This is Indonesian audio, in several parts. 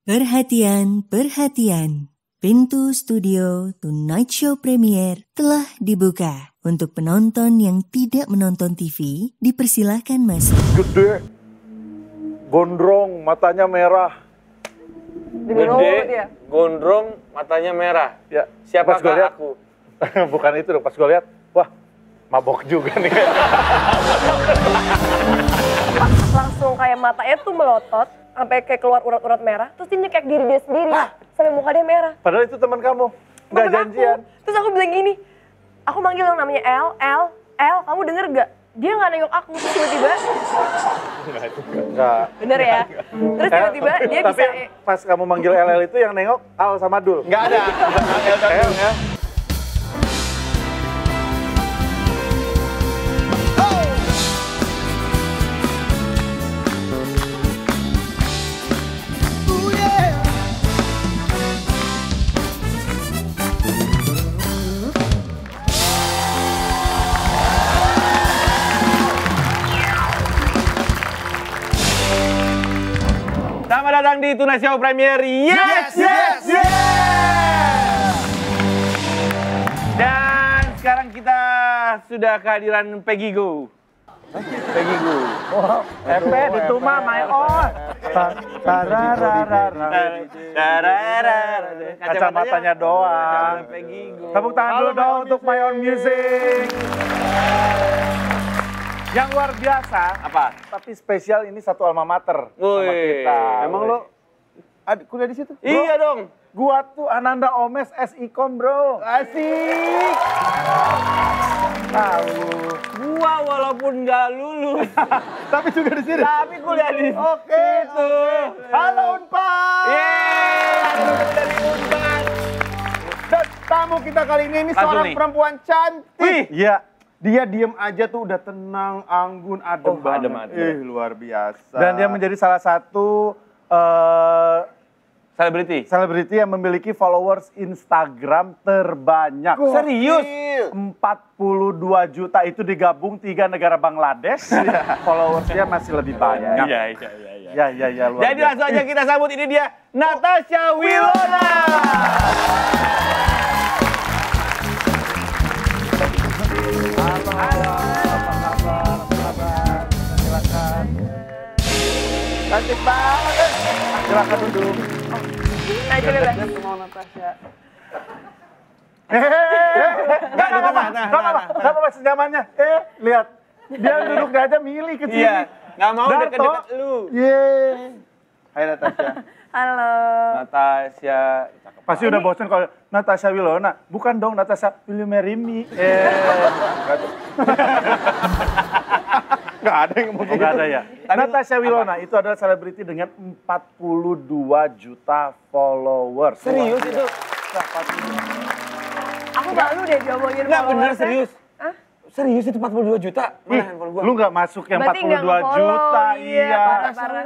Perhatian, perhatian. Pintu studio Tonight Show Premier telah dibuka. Untuk penonton yang tidak menonton TV, dipersilahkan masuk. Gede, gondrong, matanya merah. Gede, gondrong, matanya merah. Ya, Siapakah pas gua lihat, aku? Bukan itu dong, pas gue lihat, wah, mabok juga nih. Langsung kayak matanya tuh melotot, sampai kayak keluar urat-urat merah, terus dia nyekek diri dia sendiri, sampai muka dia merah. Padahal itu teman kamu, nggak Temen janjian. aku. Terus aku bilang gini, aku manggil yang namanya El, kamu denger gak? Dia nggak nengok aku, terus tiba-tiba, Enggak. bener ya? Terus tiba-tiba dia Tapi bisa, pas kamu manggil LL itu yang nengok Al sama Dul. Nggak ada. El ya. Selamat datang di Tonight Show Premier. Yes! Dan sekarang kita sudah kehadiran Peggy Go. Peggy Go. Epet itu mah my own. Kacamatanya doang. Peggy Go. Tepuk tangan dulu dong untuk My Own Music. Yang luar biasa, Apa? tapi spesial ini satu alma mater sama Wih. kita. Emang lo kuliah di situ? Iya dong. Gua tuh Ananda Omes SIKOM bro. Asik. Tahu. Gua walaupun nggak lulus, Tapi juga di sini. tapi kuliah di Oke. Halo Unpad. Yeay, dari Unpad. Dan tamu kita kali ini Langsung seorang nih. perempuan cantik. Wih. Iya. Dia diem aja tuh udah tenang, anggun, adem Oh, banget. adem. Luar biasa. Dan dia menjadi salah satu Selebriti. selebriti yang memiliki followers Instagram terbanyak. Serius? 42 juta itu digabung 3 negara Bangladesh. Followersnya masih lebih banyak. Iya. Ya, luar Jadi biasa. langsung aja kita sambut, ini dia Natasha Wilona. Halo. Apa kabar? Silakan. cantik banget. Silakan duduk. nah itu bebas. Mau Natasha. Enggak apa-apa sejamannya. Lihat. Dia duduknya aja milih ke sini. Iya, nggak mau Darto. deket-deket lu. Yeay. Hai Natasha. Halo. Natasha. Pasti udah bosan kalau Natasha Wilona. Bukan dong Natasha, will you marry me? Gak ada yang mau gitu. Enggak ada ya. Natasha Wilona itu adalah selebriti dengan 42 juta followers. Serius itu? Aku malu deh diomongin Nggak bener, followersnya. serius. Hah? Serius itu 42 juta? Ih, Mana handphone gua? lu nggak masuk yang Berarti nggak 42 nge-follow, juta, iya. iya. Parah.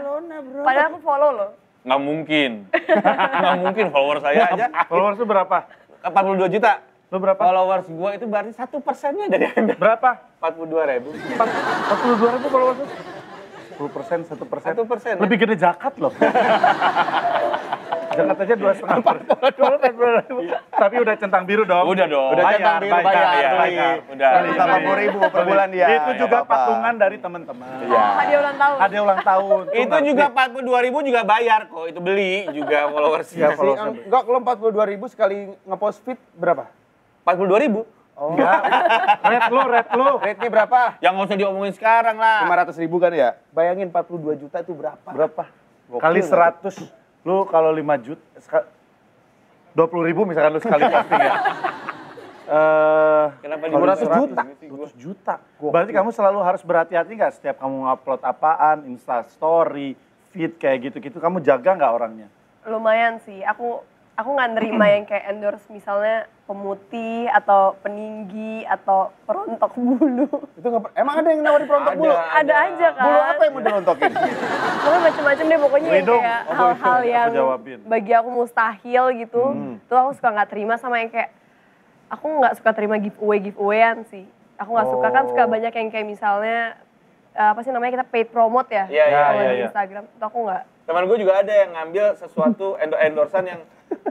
Padahal aku follow loh. Nggak mungkin. Nggak mungkin follower saya aja. Followers lu berapa? 42 juta. Lu berapa? Followers gua itu berarti 1%-nya dari Anda. Berapa? 42.000. 42 ribu followers lu? 10%, 1%. 1%. Lebih gede zakat loh. Zakat aja 2,5. Tapi udah centang biru dong. Udah dong. Udah centang biru, bayar. Udah. 180.000 per bulan dia. Itu Ya, juga nggak apa-apa. patungan dari teman-teman. Iya. Hadiah ulang tahun. Ada ulang tahun. Tuh Itu ngerti. juga 42.000 juga bayar kok. Itu beli juga followersnya. Iya, followersnya. Enggak, kalau 42.000 sekali ngepost feed berapa? 42.000. Oh. Enggak. Red lu. Rate-nya berapa? Yang nggak usah diomongin sekarang lah. 500.000 kan ya? Bayangin 42 juta itu berapa? Berapa? Gokil Kali nggak 100. Lu kalau 5 juta, 20.000 misalkan lu sekali posting ya. Kenapa Kalau 200 100 juta? 200 juta. Berarti kamu selalu harus berhati-hati nggak setiap kamu ngupload apaan, Insta story, feed kayak gitu-gitu. Kamu jaga nggak orangnya? Lumayan sih. Aku nggak nerima yang kayak endorse misalnya pemutih atau peninggi atau perontok bulu. Itu nggak emang ada yang nawarin perontok bulu? Ada aja kan. Bulu apa yang mau dirontokin? Pokoknya macam-macam deh pokoknya yang Ridho. kayak hal-hal yang Aku jawabin. bagi aku mustahil gitu. Tuh aku suka nggak terima sama yang kayak aku nggak suka terima giveawayan sih. Aku nggak suka kan suka banyak yang kayak misalnya apa sih namanya kita paid promote ya Iya, iya, kalau iya, di iya. Instagram. Itu aku Teman gue juga ada yang ngambil sesuatu endorsan yang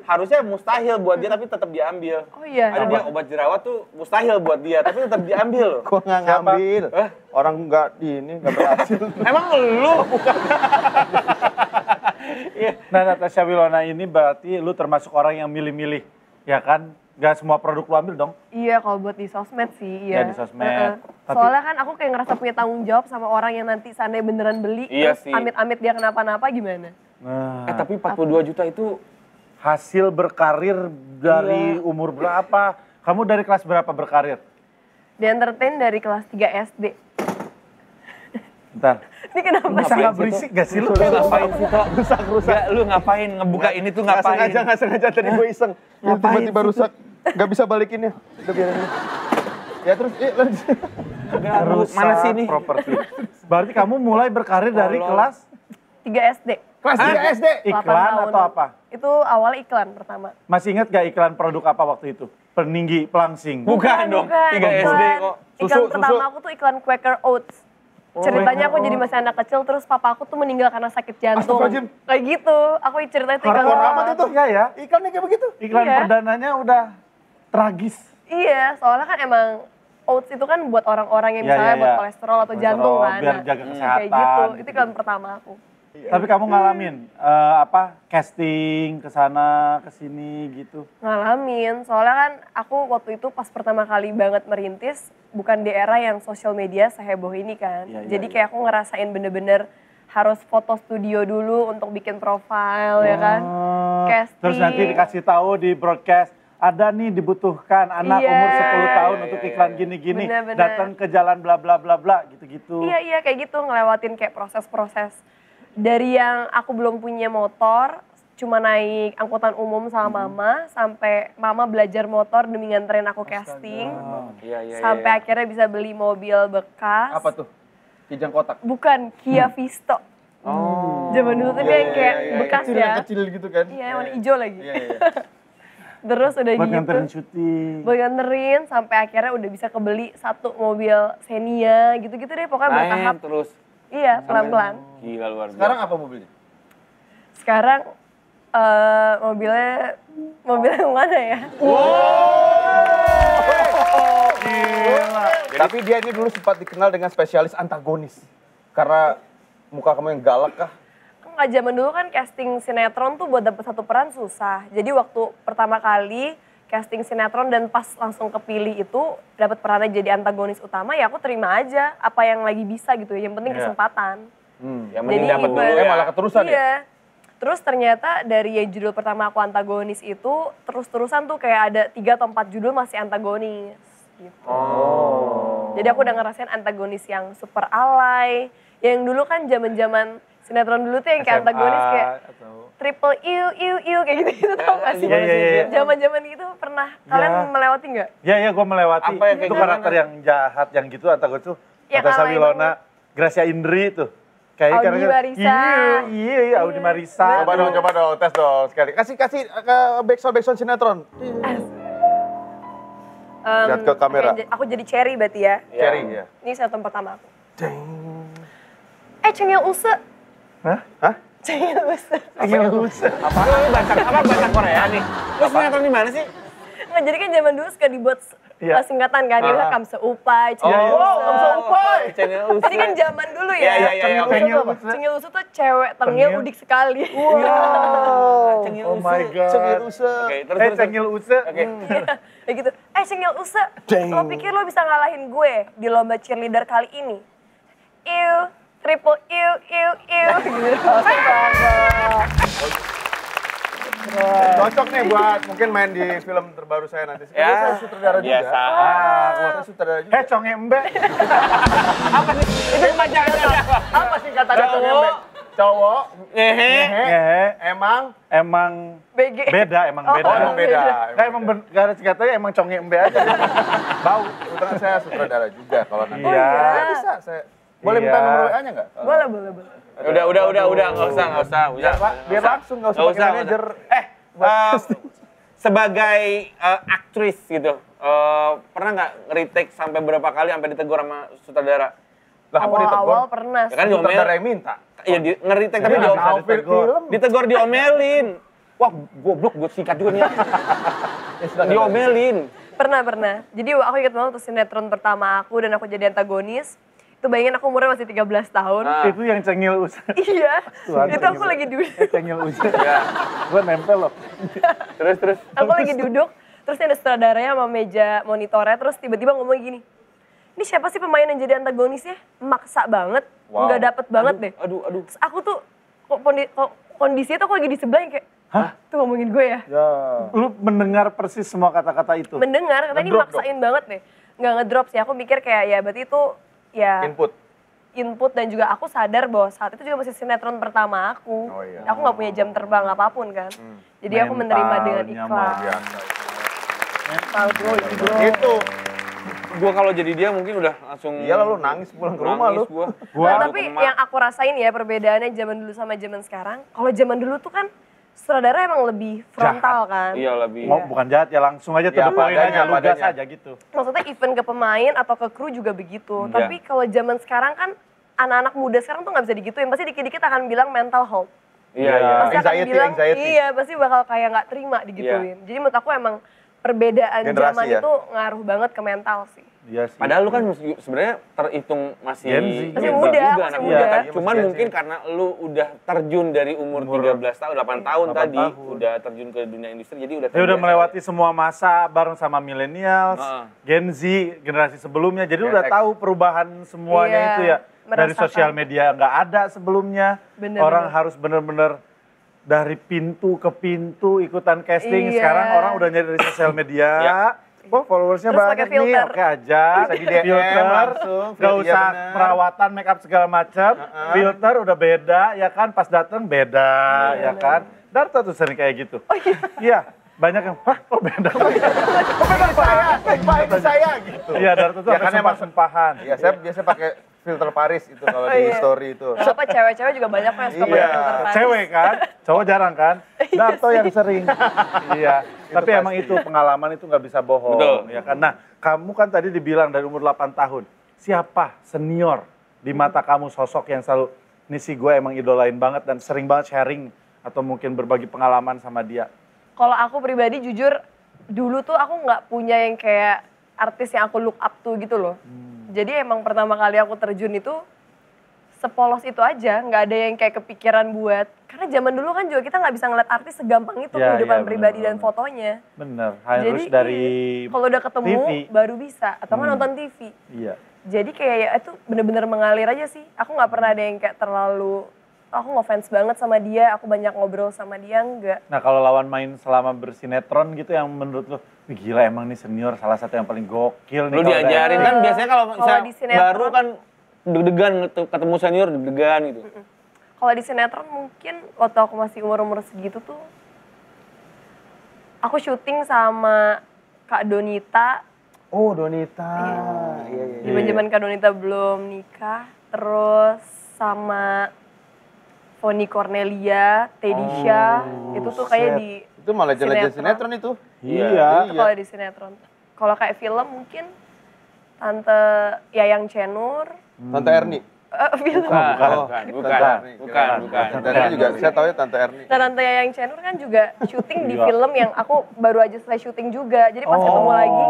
harusnya mustahil buat dia tapi tetap diambil. Oh iya. Ada dia obat jerawat tuh mustahil buat dia tapi tetap diambil loh. Gua nggak ngambil. Orang nggak berhasil. Emang lu? Nah, Natasha Wilona ini berarti lu termasuk orang yang milih-milih, ya kan? Gak semua produk lu ambil dong? Iya, kalau buat di sosmed sih, iya. Ya, di sosmed. Tapi- Soalnya kan aku kayak ngerasa punya tanggung jawab sama orang yang nanti seandainya beneran beli, Iya terus sih. amit-amit dia kenapa-napa gimana? Nah, Tapi 42 juta itu hasil berkarir dari umur berapa? Kamu dari kelas berapa berkarir? Di entertain dari kelas 3 SD. Bentar. Ini kenapa Bisa sih? nggak berisik gak sih lu? Lu ngapain sih, Tok? Rusak. Lu ngapain ngebuka ini tuh ngapain? Nggak sengaja tadi gue iseng. Ngapain Tiba-tiba sih rusak. Nggak bisa balikinnya. Udah biarin aja. Ya terus, lanjut. Rusak. Mana sih ini? Properti. Berarti kamu mulai berkarir dari Tolong. kelas 3 SD. Kelas 3 SD. 8 iklan tahun. atau apa? Itu awalnya iklan pertama. Masih ingat gak iklan produk apa waktu itu? Peninggi pelangsing. Bukan dong, 3 SD kok. Iklan Susu, pertama susu. aku tuh iklan Quaker Oats. Ceritanya aku jadi masih anak kecil, terus papa aku tuh meninggal karena sakit jantung. Astagfirullahaladzim. Kayak gitu, aku ceritanya tuh iklan. Hardcore amat itu. Iya ya. Ikannya kayak begitu. Iklan Iya. perdananya udah tragis. Iya, soalnya kan emang oats itu kan buat orang-orang yang Iya, misalnya iya, buat iya. kolesterol atau Kolesterol, jantung kan. biar Nah, jaga Kayak kesehatan, gitu, itu gitu. iklan pertama aku. Tapi kamu ngalamin casting ke sana ke sini gitu. Ngalamin, soalnya kan aku waktu itu pas pertama kali banget merintis, bukan di era yang sosial media seheboh ini kan. Iya, iya, Jadi iya. kayak aku ngerasain bener-bener harus foto studio dulu untuk bikin profile ya kan. Oh, Casting. Terus nanti dikasih tahu di broadcast, ada nih dibutuhkan anak Iya. umur 10 tahun Iya, untuk iya, iklan iya. gini-gini, Bener-bener. datang ke jalan bla bla bla bla gitu-gitu. Iya kayak gitu, ngelewatin kayak proses-proses. Dari yang aku belum punya motor, cuma naik angkutan umum sama mama, sampai mama belajar motor demi nganterin aku casting. Iya. Sampai akhirnya bisa beli mobil bekas. Apa tuh? Kijang kotak. Bukan, Kia Visto. Oh. Zaman dulu tuh yang kayak bekas Kecil, ya. yang kecil gitu kan. Iya, yang warna hijau lagi. Iya. Terus udah Buat gitu, nganterin syuting. buat nganterin sampai akhirnya udah bisa kebeli satu mobil Xenia gitu-gitu deh. Pokoknya bertahap. Naik terus. Iya, pelan-pelan. Gila luar biasa. Sekarang apa mobilnya? Sekarang mobilnya yang mana ya? Tapi dia ini dulu sempat dikenal dengan spesialis antagonis. Karena muka kamu yang galak kah? Enggak, zaman dulu kan casting sinetron tuh buat dapet satu peran susah. Jadi waktu pertama kali casting sinetron dan pas langsung kepilih itu dapat perannya jadi antagonis utama, ya aku terima aja apa yang lagi bisa gitu. Yang penting Iya. kesempatan. Yang penting Jadi dapat dulu ibarat- ya. malah keterusan ya? Iya. Terus ternyata dari yang judul pertama aku antagonis itu terus-terusan tuh kayak ada 3 atau 4 judul masih antagonis gitu. Jadi aku udah ngerasain antagonis yang super alay. Yang dulu kan zaman-zaman sinetron dulu tuh yang kayak antagonis kayak triple iu kayak gitu tau gak sih? Iya, iya, iya. Zaman-zaman itu pernah kalian melewati nggak? Iya, gue melewati. Apa yang kayak Itu gimana? karakter yang jahat, yang gitu antagonis tuh. Yang Natasha alay Wilona, banget. Gracia Indri tuh. Kayak Audi kadang-kadang, Marisa. Iya, Audi Marisa. Coba dong, tes dong sekali. Kasih ke backsound sinetron. Lihat ke kamera. Oke, aku jadi Cherry berarti ya. Cherry ya. Ini sinetron pertama aku. Cengel use. Hah? Cengel use. Apa lu bahasa Korea nih? Lu sinetron di mana sih? Nggak, jadi kan zaman dulu suka dibuat Iya. singkatan kan, dia Kamse Upai, Cengel Wow, Use. Kamse Upai. Channel Usa. Tadi kan zaman dulu ya. Iya. Cengel Use. Cengel Use tuh cewek tengil Tengil. udik sekali. Cengel Oh my Use. God. Cengil Use. Oke, terus. Cengil Use. Oke. Kayak gitu. Cengel Use, lo pikir lo bisa ngalahin gue di lomba cheerleader kali ini? Triple iu. Gitu. Cocok nih buat mungkin main di film terbaru saya nanti. Ya, Saya sutradara juga. biasa. Saya sutradara juga. Conge embe. Itu pacarnya siapa? Apa sih kata cowok? Hehe. Emang BG. beda, emang Oh, beda. emang beda. Nah, emang gak ada singkatannya, emang conge embe aja. Bau. Kebetulan saya sutradara juga kalau nanti. Iya. Ya, bisa saya. Boleh minta Iya. nomor WA-nya nggak? Boleh. Udah, nggak usah. Biar, Pak, biar langsung nggak usah pakai manajer. Sebagai aktris gitu, pernah nggak retake sampai berapa kali sampai ditegur sama sutradara? Lah, kok ditegur? Awal-awal pernah Ya kan sih. diomel. Sutradara yang minta. Iya, nge-retake tapi Nggak bisa diomelin. ditegur. Ditegur diomelin. Wah, goblok gue sikat juga nih. Diomelin. Pernah. Jadi aku ingat banget tuh sinetron pertama aku dan aku jadi antagonis. Itu bayangin aku umurnya masih 13 tahun. Ah. Itu yang cengil usah. Iya, Tuhan, itu aku lagi duduk. Cengil usah. Ya. Gue nempel loh. Terus. Aku lagi duduk, terus ada sutradaranya sama meja monitornya, terus tiba-tiba ngomong gini, ini siapa sih pemain yang jadi antagonisnya? Maksa banget, Wow. nggak dapet banget deh. Aduh. Terus aku tuh, kok kondisinya tuh aku lagi di sebelahnya kayak, hah? Tuh ngomongin gue ya? Ya. Lu mendengar persis semua kata-kata itu. Mendengar, kata ini Ngedrop maksain banget deh. Nggak ngedrop sih, aku mikir kayak ya berarti itu ya Input. dan juga aku sadar bahwa saat itu juga masih sinetron pertama aku. Oh, iya. Aku nggak punya jam terbang apapun kan. Jadi aku menerima dengan Mentalnya ikhlas. Biasa. Mental bro, itu bro. Itu. Gua kalau jadi dia mungkin udah langsung Iya lah, lu nangis pulang ke rumah lu. Gua. Nah, tapi yang aku rasain ya perbedaannya zaman dulu sama zaman sekarang. Kalau zaman dulu tuh kan sutradara emang lebih frontal kan. Iya lebih. Mau bukan jahat ya langsung aja Ya, to the point padanya, aja, lugas padanya. aja gitu. Maksudnya event ke pemain atau ke kru juga begitu. Iya. Tapi kalau zaman sekarang kan anak-anak muda sekarang tuh nggak bisa digituin. Pasti dikit-dikit akan bilang mental health. Iya. Pasti akan Anxiety, bilang, anxiety. iya pasti bakal kayak nggak terima digituin. Jadi menurut aku emang perbedaan Generasi zaman ya? itu ngaruh banget ke mental sih. Iya sih. Padahal lu kan sebenarnya terhitung masih Gen Z. Masih Gen Z muda, juga, masih anak muda. muda. Iya, Cuman masih Gen Z. mungkin karena lu udah terjun dari umur 13 tahun, 8 tahun 8 tadi, tahun. udah terjun ke dunia industri jadi udah Dia udah terbiasa. melewati semua masa bareng sama millennials, Heeh. Gen Z, generasi sebelumnya. Jadi Gen udah X. tahu perubahan semuanya Iya, itu ya. Dari merasakan. sosial media nggak ada sebelumnya. Bener, Orang bener. harus bener-bener dari pintu ke pintu ikutan casting. Iya. Sekarang orang udah nyari dari sosial media. Ya. Wah, followersnya Terus banyak pakai nih, filter. oke aja. Bisa di DM langsung, Gak iya usah bener. perawatan, make up segala macam. Filter udah beda, ya kan? Pas dateng beda, ya kan? Darto tuh sering kayak gitu. Oh iya? Banyak yang, hah kok beda? Baik saya gitu. Iya, Darto tuh Ya sampai kan emang- sumpah-sumpahan. Iya, saya biasa pakai filter Paris itu kalau di Iya. story itu. Kenapa cewek-cewek juga banyak kok yang suka Iya. pakai filter Paris. Cewek kan, cowok jarang kan? Darto yang sering. Iya, tapi pasti. emang itu pengalaman itu nggak bisa bohong. Betul. Ya kan? Nah, kamu kan tadi dibilang dari umur 8 tahun. Siapa senior di mata kamu sosok yang selalu, ini sih gue emang idolain banget dan sering banget sharing atau mungkin berbagi pengalaman sama dia? Kalau aku pribadi jujur, dulu tuh aku nggak punya yang kayak artis yang aku look up to gitu loh. Jadi emang pertama kali aku terjun itu sepolos itu aja, nggak ada yang kayak kepikiran buat. Karena zaman dulu kan juga kita nggak bisa ngeliat artis segampang itu Ya, kehidupan ya, pribadi bener, dan bener. fotonya. Bener, harus Jadi dari kalau udah ketemu TV. baru bisa, atau kan nonton TV. Iya. Jadi kayak ya itu bener-bener mengalir aja sih. Aku nggak pernah ada yang kayak terlalu, aku ngefans banget sama dia, aku banyak ngobrol sama dia, enggak. Nah kalau lawan main selama bersinetron gitu yang menurut lo, wih gila emang nih senior salah satu yang paling gokil nih. Lu kalau diajarin udah- kan biasanya kalau Kalau misalnya di sinetron- baru kan deg-degan ketemu senior deg-degan gitu. Kalau di sinetron mungkin waktu aku masih umur-umur segitu tuh, aku syuting sama Kak Donita, Oh, Donita. Iya, iya. zaman-zaman Kak Donita belum nikah, terus sama Foni Cornelia, Tedisha, itu tuh kayak di Itu malah jelek sinetron itu. Iya. itu kalau di sinetron. Kalau kayak film mungkin Tante Yayang Cenur, Tante Erni. film. Bukan. Tante Erni juga, saya tahu ya Tante Erni. Dan Tante Yayang Cenur kan juga syuting di film yang aku baru aja selesai syuting juga. Jadi pas ketemu lagi,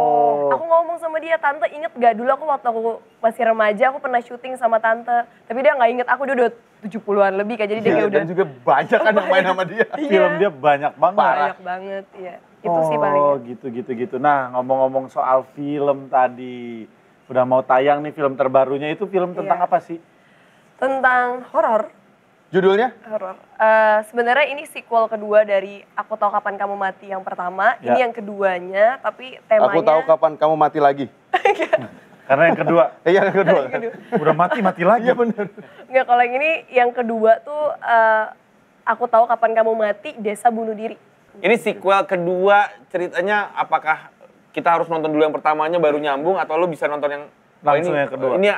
aku ngomong sama dia, Tante inget gak dulu aku waktu aku masih remaja, aku pernah syuting sama Tante. Tapi dia gak inget aku, dia udah 70-an lebih kan, jadi dia kayak udah Dan juga banyak kan yang main sama dia. Film dia banyak banget. banyak banget. Iya. Itu sih paling. Oh gitu. Nah ngomong-ngomong soal film tadi, udah mau tayang nih film terbarunya itu film tentang Iya. apa sih? Tentang horor. Judulnya? Horor. Sebenarnya ini sequel kedua dari Aku Tahu Kapan Kamu Mati yang pertama. Ya. Ini yang keduanya, tapi temanya. Aku tahu kapan kamu mati lagi. Karena yang kedua, Yang kedua. udah mati lagi. Iya benar. Nggak, kalau yang ini yang kedua tuh Aku Tahu Kapan Kamu Mati, Desa Bunuh Diri. Ini sequel kedua ceritanya apakah kita harus nonton dulu yang pertamanya baru nyambung atau lo bisa nonton yang Langsung ini, yang kedua. Ini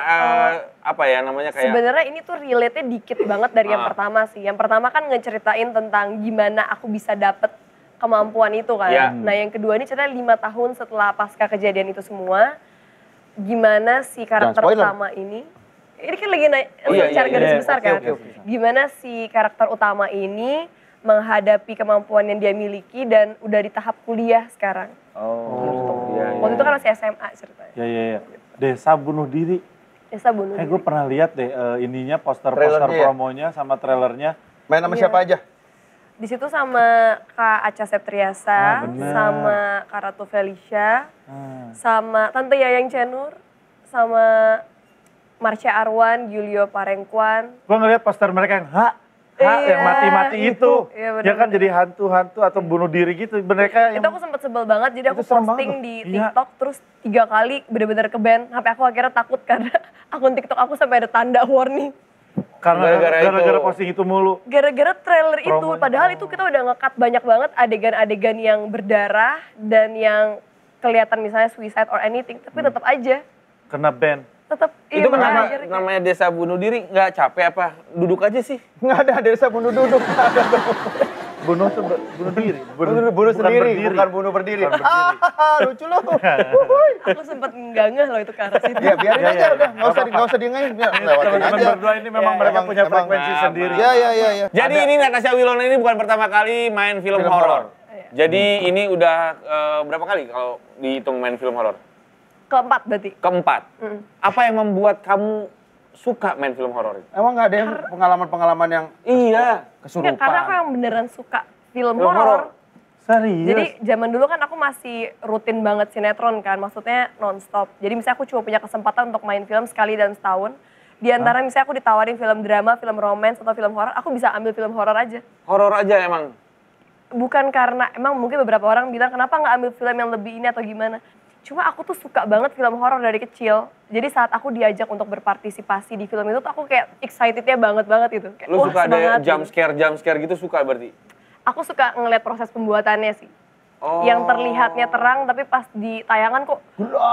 apa ya namanya kayak Sebenarnya ini tuh relate-nya dikit banget dari yang Ah. pertama sih. Yang pertama kan ngeceritain tentang gimana aku bisa dapet kemampuan itu kan. Ya. Nah yang kedua ini ceritanya 5 tahun setelah pasca kejadian itu semua. Gimana si karakter Jangan spoiler. pertama ini, ini kan lagi naik Iya, secara iya, garis iya. besar Oke, kan. oke, oke. Gimana si karakter utama ini menghadapi kemampuan yang dia miliki dan udah di tahap kuliah sekarang. Oh. Iya, Waktu itu kan masih SMA ceritanya. Ya. Desa bunuh diri. Desa bunuh Gue diri. pernah lihat deh ininya poster-poster Trailernya ya? promonya sama trailernya. Main sama Iya. siapa aja? Di situ sama Kak Acha Septriasa, bener. sama Kak Ratu Felicia, Ah. sama Tante Yayang Cenur, sama Marsha Arwan, Julio Parengkuan. Gue ngeliat poster mereka yang Iya, yang mati-mati itu. Iya, bener, Ya kan bener. jadi hantu-hantu atau bunuh diri gitu. Mereka yang Itu aku sempet sebel banget, jadi aku Itu serem posting banget. di Iya. TikTok terus 3 kali bener-bener ke-ban. Sampai aku akhirnya takut karena akun TikTok aku sampai ada tanda warning. karena Gara-gara gara-gara itu. posting itu mulu. Gara-gara trailer itu, Promonya. padahal itu kita udah nge-cut banyak banget adegan-adegan yang berdarah dan yang kelihatan misalnya suicide or anything, tapi tetap aja, Kena ban. tetap Itu kenapa akhirnya kayak- namanya desa bunuh diri? Nggak capek apa? Duduk aja sih. Nggak ada desa bunuh duduk. Nggak ada. Bunuh tuh bunuh diri. Bunuh bukan sendiri, berdiri. bukan bunuh berdiri. Bukan berdiri. Lucu loh. Aku sempet nggak loh itu ke arah situ. Ya biarin Iya, aja iya. udah, nggak usah diingatin, lewatin Teman-teman aja. berdua ini memang mereka punya frekuensi sendiri. Iya. Jadi ini Natasha Wilona ini bukan pertama kali main film Film horor. horor. Jadi ini udah berapa kali kalau dihitung main film horor? Keempat berarti. Keempat. Apa yang membuat kamu suka main film horor itu? Emang nggak ada yang pengalaman-pengalaman yang Iya. Enggak, karena aku kesurupan? yang beneran suka film Film horor. horor. Serius. Jadi zaman dulu kan aku masih rutin banget sinetron kan, maksudnya nonstop. Jadi misalnya aku cuma punya kesempatan untuk main film sekali dalam setahun. Di antara misalnya aku ditawarin film drama, film romance, atau film horor, aku bisa ambil film horor aja. Horor aja emang. Bukan karena, emang mungkin beberapa orang bilang kenapa nggak ambil film yang lebih ini atau gimana. Cuma aku tuh suka banget film horor dari kecil. Jadi saat aku diajak untuk berpartisipasi di film itu tuh aku kayak excitednya banget gitu. Kayak, Lu wah, suka ada semangat jump gitu. scare gitu suka berarti? Aku suka ngeliat proses pembuatannya sih. Oh. Yang terlihatnya terang tapi pas di tayangan kok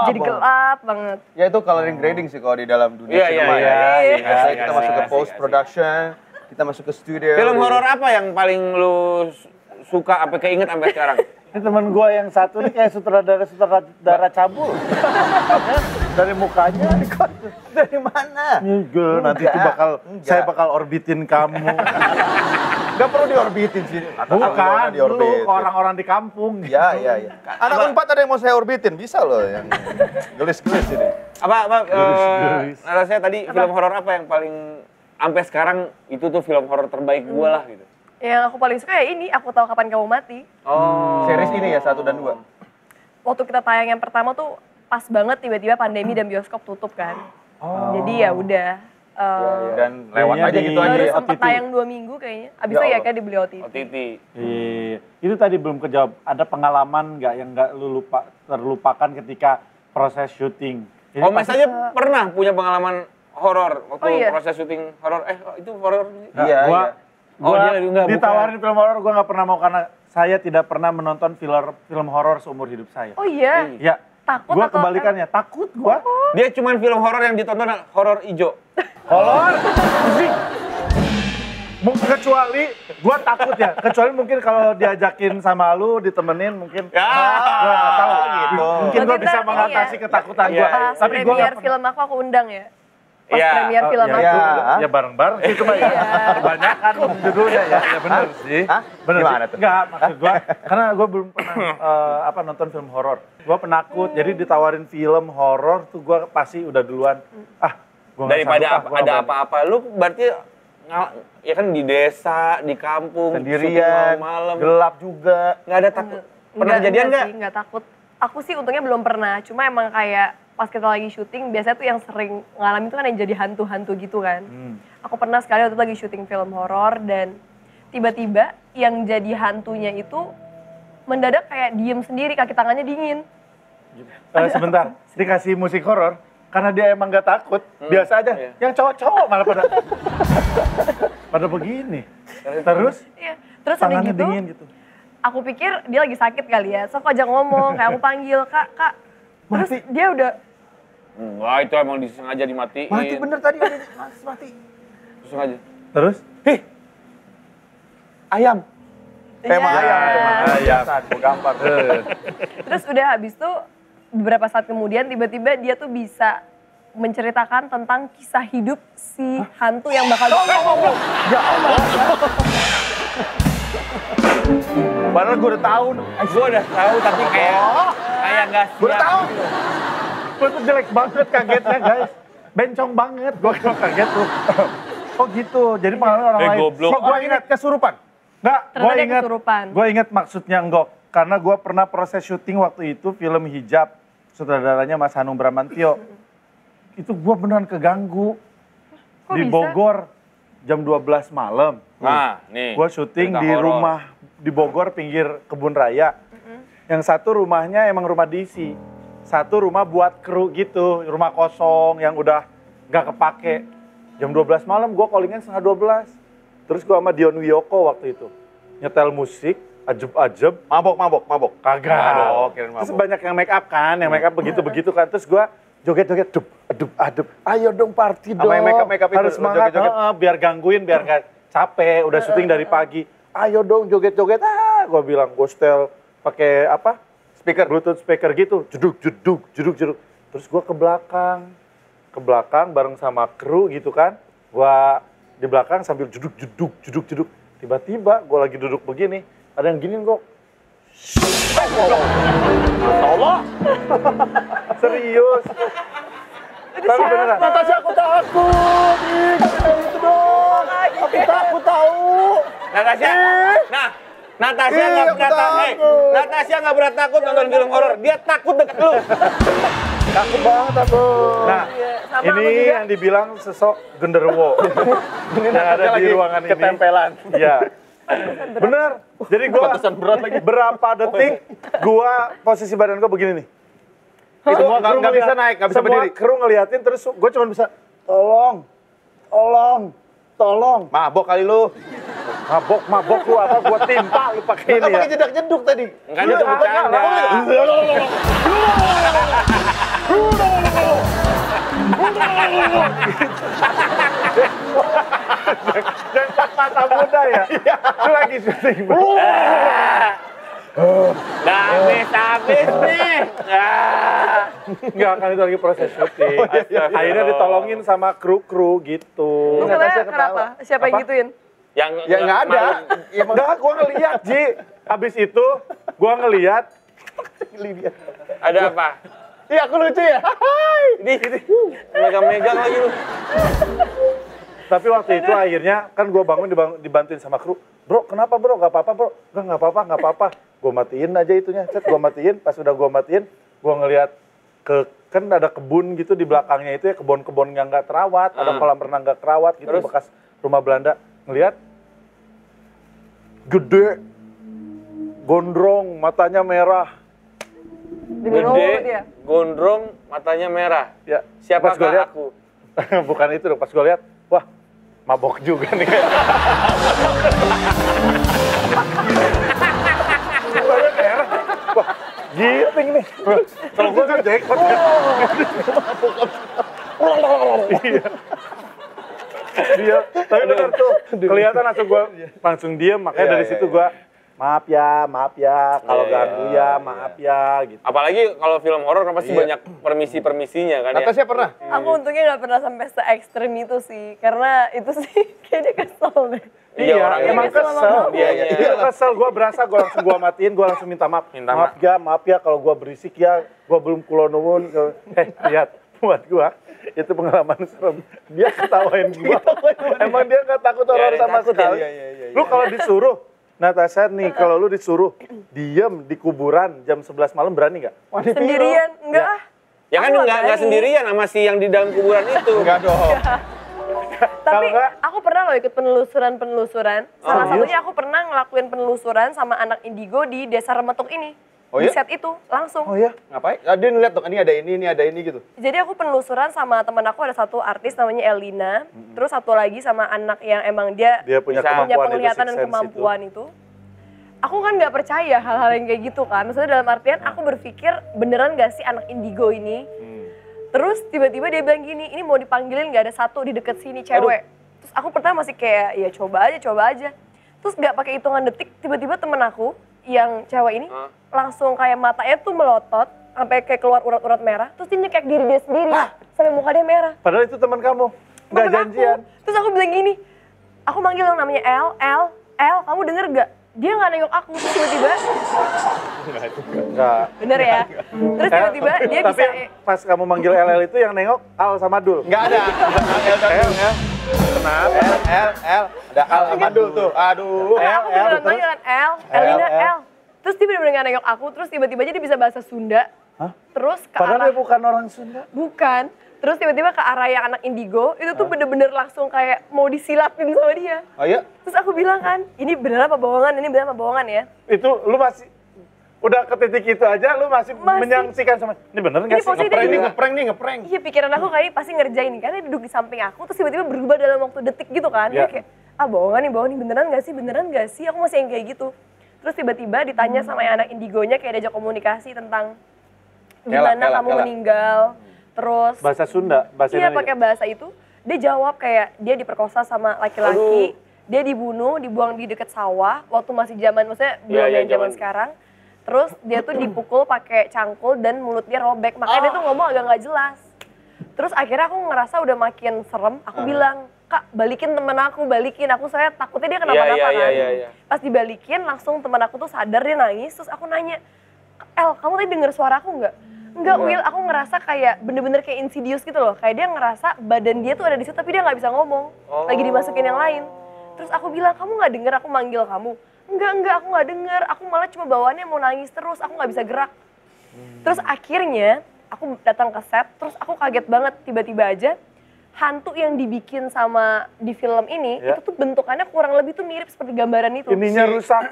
jadi gelap banget. Ya itu coloring grading sih kalau di dalam dunia Iya, sinema iya, ya. iya. Biasanya kita masuk ke post production, kita masuk ke studio. Film horor apa yang paling lu suka sampai keinget sampai sekarang? Ini teman gue yang satu nih kayak sutradara cabul. Dari mukanya. Dari mana? Gue nanti itu saya bakal orbitin kamu. Gak perlu diorbitin sih. Bukan, lu ke orang-orang di kampung. Iya. Anak Unpad ada yang mau saya orbitin, bisa loh yang gelis-gelis ini. Gelis. Saya tadi film horor apa yang paling sampai sekarang itu tuh film horor terbaik gua lah gitu. Yang aku paling suka ya ini, Aku Tahu Kapan Kamu Mati. Oh. Series ini ya, 1 dan 2. Waktu kita tayang yang pertama tuh pas banget tiba-tiba pandemi dan bioskop tutup kan. Jadi ya udah. Dan lewat Kayaknya aja gitu di- aja. Baru ya. sempet OTT. tayang 2 minggu kayaknya. Abis Ya itu ya Allah. kayak dibeli OTT. OTT. Iya. Itu tadi belum kejawab. Ada pengalaman nggak yang nggak lu terlupakan ketika proses syuting? Jadi Oh, Mas pasti- aja pernah punya pengalaman horor waktu Oh, iya? proses syuting horor. Itu horor. Nggak, Iya, gua, iya. Oh, gua dia enggak, ditawarin film horor, gua nggak pernah mau karena saya tidak pernah menonton film horor seumur hidup saya. Oh iya? Ya, Takut gua atau- kebalikannya, takut gua. Dia cuman film horor yang ditonton horor ijo. Horor? Kecuali gua takut ya, kecuali mungkin kalau diajakin sama lu, ditemenin mungkin. Ya. Gua nggak tahu gitu. Mungkin gua Berarti bisa ntar mengatasi ini ya. ketakutan Iya. gua. Pas Tapi gua premier nggak film aku undang ya. Pas Iya. premier film ya, aku. iya. ya bareng-bareng sih itu mah ya. Kebanyakan judulnya ya. Ya benar sih. Hah? Bener Gimana sih. tuh? Enggak, maksud gua karena gua belum pernah nonton film horor. Gua penakut. Jadi ditawarin film horor tuh gua pasti udah duluan. Gua nggak Daripada sanggup, gua ada nggak apa-apa, lu berarti ya kan di desa, di kampung, syuting Sendirian, malam-malam. gelap juga. Nggak ada takut. Pernah kejadian nggak? sih, nggak takut. Aku sih untungnya belum pernah. Cuma emang kayak pas kita lagi syuting, biasanya tuh yang sering ngalamin itu kan yang jadi hantu-hantu gitu kan. Aku pernah sekali waktu itu lagi syuting film horor dan tiba-tiba yang jadi hantunya itu mendadak kayak diem sendiri, kaki tangannya dingin. Sebentar, dikasih musik horor karena dia emang nggak takut. Biasa aja. Iya. Yang cowok-cowok malah pada begini. Terus Iya. Terus udah tangannya gitu, dingin gitu. aku pikir dia lagi sakit kali ya. So aku ajak ngomong, kayak aku panggil, Kak. Terus Mati. dia udah, Wah, itu emang disengaja dimatiin. Mati bener tadi ada mati. Sengaja. Terus? Ayam. Tema Iya. ayam. Ayam. Gue gampar. Terus udah habis tuh beberapa saat kemudian tiba-tiba dia tuh bisa menceritakan tentang kisah hidup si hantu yang bakal Ya Allah. Padahal gue udah tahu. Gue udah tahu tapi kayak nggak siap. Gue udah tahu. Gue tuh jelek banget kagetnya guys. Bencong banget. Gue kaget tuh. Oh gitu. Jadi pengalaman orang lain. Goblok. So, gue ingat kesurupan. Nggak, Ternyata gue dia ingat. kesurupan. Gue ingat maksudnya enggok. Karena gue pernah proses syuting waktu itu film Hijab. Sutradaranya Mas Hanung Bramantio. Itu gue beneran keganggu. Kok Di bisa? Bogor. Jam 12 malam. Nah, nih. Gue syuting cerita di horor. rumah di Bogor pinggir kebun raya. Yang satu rumahnya emang rumah diisi. Satu rumah buat kru gitu, rumah kosong yang udah gak kepake. Jam 12 malam gue callingan setengah 12. Terus gue sama Dion Wiyoko waktu itu. Nyetel musik, ajeb-ajeb. Mabok. Kagak. Aduh, kirain Terus mabok. banyak yang make up kan, yang make up begitu-begitu kan. Terus gue joget-joget, adep. Ayo dong party dong. Sama yang make up itu, Harus semangat, joget-joget. biar gangguin, biar gak capek. Udah syuting dari pagi. Ayo dong joget-joget. Gue bilang gue setel pakai apa? Speaker, Bluetooth speaker gitu. Jeduk. Terus gue ke belakang bareng sama kru gitu kan. Gue di belakang sambil jeduk. Tiba-tiba gue lagi duduk begini, ada yang giniin kok. Masya Allah. Serius. Tapi beneran. Natasha aku takut. Itu dong. Aku takut tahu. Natasha, Natasha Ih, nggak aku pernah takut. takut. Natasha nggak pernah takut nonton film horor. Dia takut deket lu. Takut banget aku. Nah, sama ini aku juga. yang dibilang sesok genderuwo. yang ada di ruangan ini. ketempelan. Iya. Bener. Jadi gua Pantesan berat lagi. berapa detik gua posisi badan gua begini nih. Itu Semua kru nggak bisa ngeliat- naik, nggak bisa semua berdiri. kru ngeliatin terus gua cuma bisa tolong. Mabok kali lu. Mabok lu apa gua timpa lu pakai ini ya. Pakai jedak-jeduk tadi. Enggak itu bercanda. Dan mata muda ya. Lu lagi syuting. Habis nih. Enggak kan itu lagi proses syuting. Akhirnya ditolongin sama kru-kru gitu. Terus katanya kenapa? Siapa yang Apa? gituin? Yang Ya nggak ada. Ya, Enggak, gua ngeliat Ji. Habis itu gua ngeliat ada apa? Iya aku lucu ya. Ini megang-megang lagi lu. tapi waktu itu akhirnya kan gua bangun dibantuin sama kru. Bro, kenapa bro? Gak apa-apa bro. Gak apa-apa. Gua matiin aja itunya. Gua matiin, pas udah gua matiin, gua ngeliat kan ada kebun gitu di belakangnya itu ya, kebun-kebun yang gak terawat, ada kolam renang gak terawat gitu, Terus? bekas rumah Belanda. Ngeliat gede, gondrong, matanya merah. Gede, gondrong, matanya merah. Ya, Siapakah pas gua lihat, aku? bukan itu dong, pas gue lihat, wah, mabok juga nih. Matanya merah. Wah, giting nih. Kalau gue kan jackpot. Iya. Dia, tapi benar tuh, kelihatan langsung diem, makanya dari situ gue, maaf ya, kalau Iya, ganggu ya, maaf ya, gitu. Apalagi kalau film horor kan pasti banyak permisi-permisinya kan ya. Natasha pernah? Aku untungnya nggak pernah sampai se ekstrim itu sih, karena itu sih kayaknya kesel deh. Iya, orang emang yang kesel kesel. sama Iya, Iya, kesel. Gue berasa, gue langsung matiin, gue langsung minta maaf. Maaf ya kalau gue berisik ya, gue belum kulonuwun. Lihat, buat gue, itu pengalaman serem. Dia ketawain gue. Emang dia nggak takut orang sama takut ya? sekali. Lu kalau disuruh, Natasha nih, kalau lu disuruh diem di kuburan jam 11 malam berani nggak? Sendirian, enggak ah. Ya kan Aku nggak berani. sendirian sama si yang di dalam kuburan itu. Enggak dong. Tapi Kalau nggak- aku pernah loh ikut penelusuran. Salah serius? satunya aku pernah ngelakuin penelusuran sama anak indigo di Desa Remetuk ini. Oh Di iya? set itu, langsung. Oh ya? Ngapain? Nah, dia ngeliat dong, ini ada ini gitu. Jadi aku penelusuran sama teman aku, ada satu artis namanya Elina. Terus satu lagi sama anak yang emang dia Dia punya Bisa. punya kemampuan itu, penglihatan sixth dan sense kemampuan itu. Aku kan nggak percaya hal-hal yang kayak gitu kan. Maksudnya dalam artian aku berpikir beneran gak sih anak indigo ini. Terus tiba-tiba dia bilang gini, ini mau dipanggilin gak ada satu di deket sini cewek. Terus aku pertama masih kayak ya coba aja. Terus gak pakai hitungan detik tiba-tiba temen aku yang cewek ini langsung kayak matanya tuh melotot. sampai kayak keluar urat-urat merah, terus dia nyekek diri dia sendiri, sampai muka dia merah. Padahal itu teman kamu, nggak Temen janjian. aku. Terus aku bilang gini, aku manggil yang namanya El, kamu denger gak? Dia nggak nengok aku, terus tiba-tiba, Nggak. bener ya? Terus tiba-tiba dia Tapi bisa, pas kamu manggil LL itu yang nengok Al sama Dul. Nggak ada. L dan Dul ya. Kenapa? L. Ada Al sama Dul tuh. Aduh. aku beneran panggilan Elina, El. Terus dia bener-bener nggak nengok aku, terus tiba-tiba dia bisa bahasa Sunda. Hah? Terus ke Padahal arah, dia bukan orang Sunda. bukan. Terus tiba-tiba ke arah yang anak indigo, itu tuh bener-bener langsung kayak mau disilatin sama dia. Oh iya? Terus aku bilang kan, ini beneran apa bohongan, ini beneran apa bohongan ya? Itu lu masih udah ke titik itu aja lu masih menyaksikan sama ini bener nggak Ini sih? posisi Ngeprank dia ngeprank. Iya, pikiran aku kali ini pasti ngerjain karena dia duduk di samping aku, terus tiba-tiba berubah dalam waktu detik gitu kan. Iya. Dia kayak, bohongan nih, beneran gak sih? Aku masih yang kayak gitu. Terus tiba-tiba ditanya sama yang anak indigonya kayak diajak komunikasi tentang gimana kamu meninggal. Terus Bahasa Sunda, bahasa iya Indonesia. pakai bahasa itu. Dia jawab kayak dia diperkosa sama laki-laki, dia dibunuh, dibuang di dekat sawah waktu masih zaman, maksudnya belum yang zaman sekarang. Terus dia tuh dipukul pakai cangkul dan mulutnya robek, makanya dia tuh ngomong agak nggak jelas. Terus akhirnya aku ngerasa udah makin serem, aku bilang, Kak balikin temen aku, saya takutnya dia kenapa-napa kan. Pas dibalikin langsung temen aku tuh sadar, dia nangis, terus aku nanya, El kamu tadi denger suara aku nggak? Enggak Will, aku ngerasa kayak bener-bener kayak insidious gitu loh, kayak dia ngerasa badan dia tuh ada di situ tapi dia nggak bisa ngomong, lagi dimasukin yang lain. Terus aku bilang, kamu nggak denger aku manggil kamu? Enggak, aku nggak denger, aku malah cuma bawaannya mau nangis terus, aku nggak bisa gerak. Terus akhirnya aku datang ke set, terus aku kaget banget tiba-tiba aja hantu yang dibikin sama di film ini, itu tuh bentukannya kurang lebih tuh mirip seperti gambaran itu. Ininya rusak,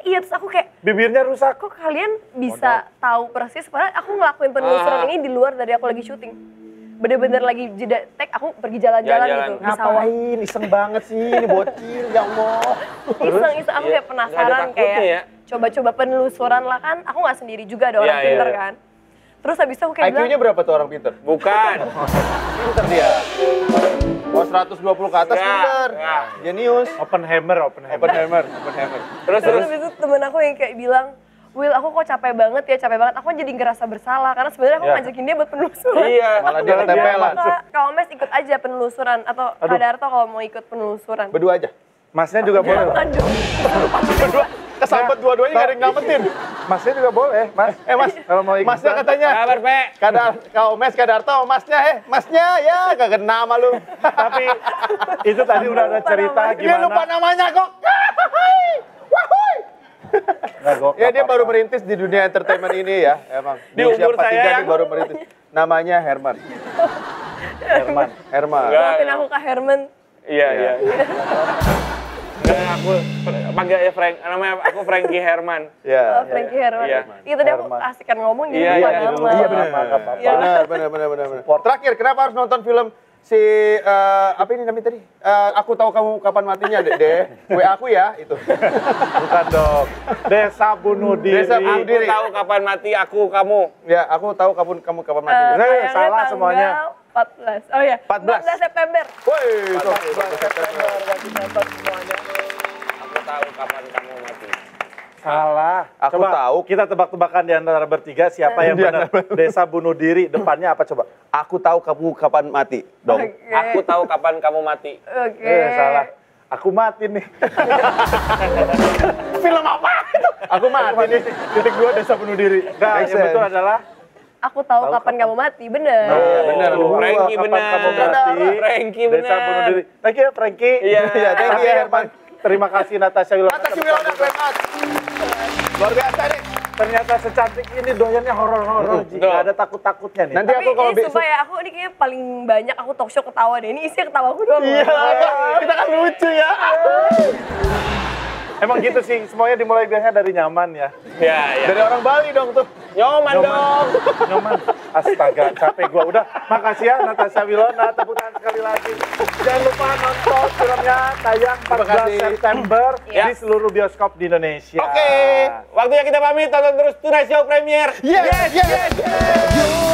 Iya, terus aku kayak, bibirnya rusak. kok kalian bisa tahu persis, padahal aku ngelakuin penelusuran ini di luar dari aku lagi syuting. Bener-bener lagi jeda take, aku pergi jalan-jalan gitu di sawah. Ngapain? Iseng banget sih ini bocil, ya Allah. Iseng-iseng aku kayak penasaran, kayak coba-coba penelusuran lah kan, aku nggak sendiri juga, ada orang pinter kan. Terus habis itu aku kayak bilang, IQ-nya berapa tuh orang pinter? Bukan. Pinter dia. Oh 120 ke atas pinter. Jenius. Oppenheimer. terus habis itu temen aku yang kayak bilang, Will, aku kok capek banget. Aku jadi ngerasa bersalah karena sebenarnya aku ngajakin dia buat penelusuran. Iya. Malah dia ketempelan. Kak Omes ikut aja penelusuran atau Kak Darto kalau mau ikut penelusuran. Berdua aja. Masnya juga boleh. Aduh. Kesambet dua-duanya nggak ada yang nyelamatin. Masnya juga boleh, Mas. Mas, Kalau mau ikut. Masnya katanya. Kabar, Pe. Kak Omes, Kak Darto, masnya ya kagak kena sama lu. Tapi itu tadi udah ada cerita Dia lupa gimana. namanya kok. Wahuy. Nggak, gua Ya nggak dia apa-apa. baru merintis di dunia entertainment ini ya, emang. Di umur 43 saya nih yang- baru merintis. Namanya Herman. Herman. Maafin aku Kak Herman. Iya. Enggak, aku panggil ya Frank, namanya aku Frankie Herman. Ya. Frankie Herman. Iya. Itu tadi aku Herman. asik ngomong jadi Iya, lupa iya, nama. Iya benar. Iya. Benar. Terakhir, kenapa harus nonton film si apa ini namanya tadi? Aku tahu kamu kapan matinya, Deh. WA aku ya itu. Bukan dong. Desa bunuh diri. Desa bunuh Aku diri. tahu kapan mati kamu. Ya, aku tahu kamu kapan matinya. Tayangnya salah tanggal semuanya. 14. Oh iya, 14. 14 September. Woi, September. Wajib nonton semuanya. Aku tahu kapan kamu mati. Salah. Aku Coba tahu. kita tebak-tebakan di antara bertiga siapa yang benar. Desa bunuh diri depannya apa coba? Aku tahu kamu kapan mati, dong. Oke. Aku tahu kapan kamu mati. Oke. Salah. Aku mati nih. Film apa itu? Aku mati nih. Titik 2 desa bunuh diri. Enggak, yang betul adalah Aku tahu kapan kamu mati, bener. benar. Frankie kapan benar. kamu mati. Frankie Desa benar. bunuh diri. Thank you Frankie. Iya. Iya, thank you Herman. Terima kasih Natasha Wilona. Atas Wilona Kremat. Luar biasa nih. Ternyata secantik ini doyannya horor-horor. Betul. Nggak ada takut-takutnya nih. Nanti Tapi aku kalau ini sumpah ya, aku ini kayaknya paling banyak aku talk show ketawa deh. Ini isinya ketawa aku doang. Iya, loh. kita kan lucu ya. Emang gitu sih, semuanya dimulai biasanya dari nyaman ya. Iya. Dari orang Bali dong tuh. Nyoman dong. Nyaman. Astaga, capek gua. Udah, makasih ya Natasha Wilona. Tepuk tangan sekali lagi. Jangan lupa nonton filmnya tayang 14 kasih. September Ya. di seluruh bioskop di Indonesia. Oke. Waktunya kita pamit, tonton terus Tonight Show Premier. Yes.